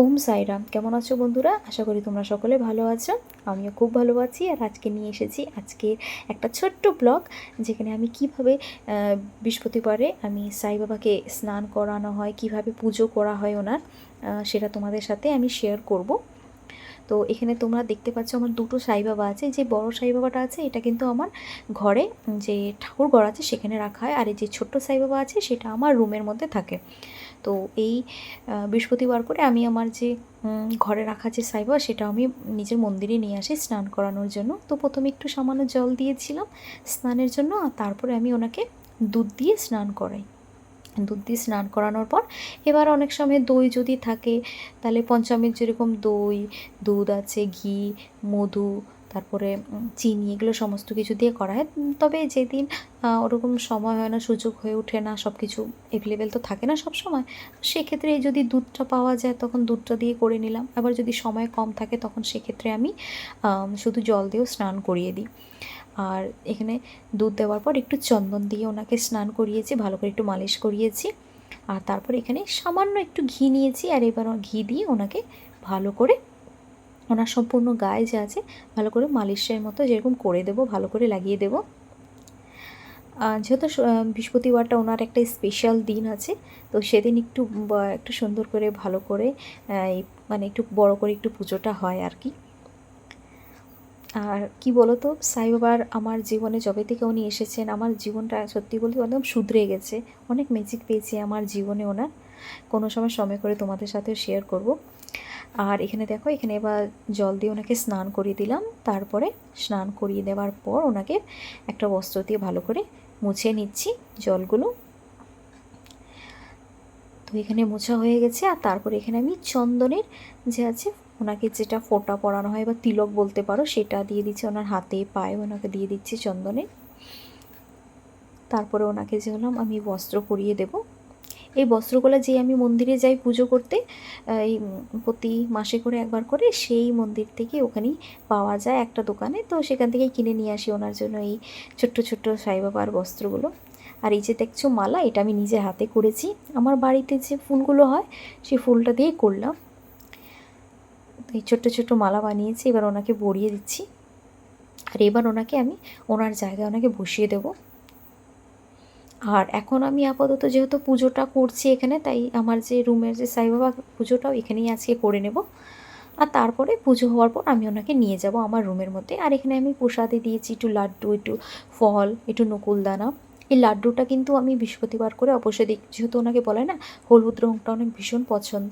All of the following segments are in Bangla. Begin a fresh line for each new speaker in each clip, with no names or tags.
ওম সাইরাম। কেমন আছো বন্ধুরা? আশা করি তোমরা সকলে ভালো আছো। আমিও খুব ভালো আছি। আর আজকে নিয়ে এসেছি একটা ছোট্ট ব্লগ, যেখানে আমি কিভাবে বৃহস্পতিবারে আমি সাই বাবাকে স্নান করানো হয়, কিভাবে পুজো করা হয় ওনার, সেটা তোমাদের সাথে আমি শেয়ার করব। তো এখানে তোমরা দেখতে পাচ্ছ আমার দুটো সাই বাবা আছে। যে বড় সাই বাবাটা আছে এটা কিন্তু আমার ঘরে যে ঠাকুর ঘর আছে সেখানে রাখা হয়, আর এই যে ছোট্ট সাই বাবা আছে সেটা আমার রুমের মধ্যে থাকে। তো এই বৃহস্পতিবার করে আমি আমার যে ঘরে রাখা যে সাই বাবা সেটা আমি নিজের মন্দিরে নিয়ে আসি স্নান করানোর জন্য। তো প্রথমে একটু সামান্য জল দিয়েছিলাম স্নানের জন্য, আর তারপরে আমি ওনাকে দুধ দিয়ে স্নান করাই। দুধ দিয়ে স্নান করানোর পর এবার অনেক সময় দই যদি থাকে তাহলে পঞ্চামৃত, যেরকম দই, দুধ আছে, ঘি, মধু, তারপরে চিনি, এগুলো সমস্ত কিছু দিয়ে করা হয়। তবে যেদিন ওরকম সময় হয় না, সুযোগ হয়ে ওঠে না, সব কিছু অ্যাভেলেবেল তো থাকে না সব সময়, সেক্ষেত্রে যদি দুধটা পাওয়া যায় তখন দুধটা দিয়ে করে নিলাম। আবার যদি সময় কম থাকে তখন সেক্ষেত্রে আমি শুধু জল দিয়েও স্নান করিয়ে দিই। আর এখানে দুধ দেওয়ার পর একটু চন্দন দিয়ে ওনাকে স্নান করিয়েছি, ভালো করে একটু মালিশ করিয়েছি। আর তারপর এখানে সামান্য একটু ঘি নিয়েছি, আর এবার ঘি দিয়ে ওনাকে ভালো করে ওনার সম্পূর্ণ গায়ে যে আছে ভালো করে মালিশের মতো যেরকম করে দেবো, ভালো করে লাগিয়ে দেবো। যেহেতু বৃহস্পতিবারটা ওনার একটা স্পেশাল দিন আছে, তো সেদিন একটু সুন্দর করে ভালো করে মানে একটু বড় করে একটু পুজোটা হয় আর কি। আর কি বলো তো, সাই বাবার আমার জীবনে যবে থেকে উনি এসেছেন আমার জীবনটা সত্যি বলতে একদম শুধরে গেছে। অনেক ম্যাজিক পেয়েছি আমার জীবনে ওনার। কোনো সময় করে তোমাদের সাথে শেয়ার করব। আর এখানে দেখো, এখানে এবার জল দিয়ে ওনাকে স্নান করিয়ে দিলাম। তারপরে স্নান করিয়ে দেওয়ার পর ওনাকে একটা বস্ত্র দিয়ে ভালো করে মুছে নিচ্ছি জলগুলো। তো এখানে মোছা হয়ে গেছে। আর তারপরে এখানে আমি চন্দনের যে আছে ওনাকে যেটা ফোঁটা পরানো হয় বা তিলক বলতে পারো, সেটা দিয়ে দিচ্ছি ওনার হাতে পায়ে, ওনাকে দিয়ে দিচ্ছি চন্দনে। তারপরে ওনাকে যে হলাম আমি বস্ত্র পরিয়ে দেব। এই বস্ত্রগুলো যে আমি মন্দিরে যাই পুজো করতে, এই প্রতি মাসে করে একবার করে, সেই মন্দির থেকে ওখানেই পাওয়া যায় একটা দোকানে, তো সেখান থেকেই কিনে নিয়ে আসি ওনার জন্য এই ছোট্ট ছোট্ট সাই বাবার বস্ত্রগুলো। আর এই যে দেখছো মালা, এটা আমি নিজে হাতে করেছি। আমার বাড়িতে যে ফুলগুলো হয় সেই ফুলটা দিয়েই করলাম। এই ছোট্ট ছোট্ট মালা বানিয়েছি, এবার ওনাকে পরিয়ে দিচ্ছি। আর এবার ওনাকে আমি ওনার জায়গায় ওনাকে বসিয়ে দেবো। আর এখন আমি আপাতত যেহেতু পুজোটা করছি এখানে, তাই আমার যে রুমের যে সাই বাবা পুজোটাও এখানেই আজকে করে নেব। আর তারপরে পুজো হওয়ার পর আমি ওনাকে নিয়ে যাব আমার রুমের মধ্যে। আর এখানে আমি প্রসাদে দিয়েছি একটু লাড্ডু, একটু ফল, একটু নকুলদানা। এই লাড্ডুটা কিন্তু আমি বৃহস্পতিবার করে অবশ্যই দিই, যেহেতু ওনাকে বলে না হলুদ রঙটা অনেক ভীষণ পছন্দ,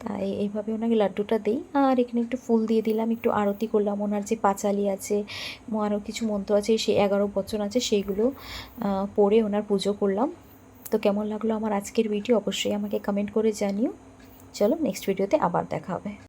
তাই এইভাবে ওনাকে লাড্ডুটা দিই। আর এখানে একটু ফুল দিয়ে দিলাম, একটু আরতি করলাম। ওনার যে পাঁচালি আছে, আরও কিছু মন্ত্র আছে, সেই 11 বচন আছে, সেইগুলো পড়ে ওনার পুজো করলাম। তো কেমন লাগলো আমার আজকের ভিডিও অবশ্যই আমাকে কমেন্ট করে জানিও। চলো নেক্সট ভিডিওতে আবার দেখা হবে।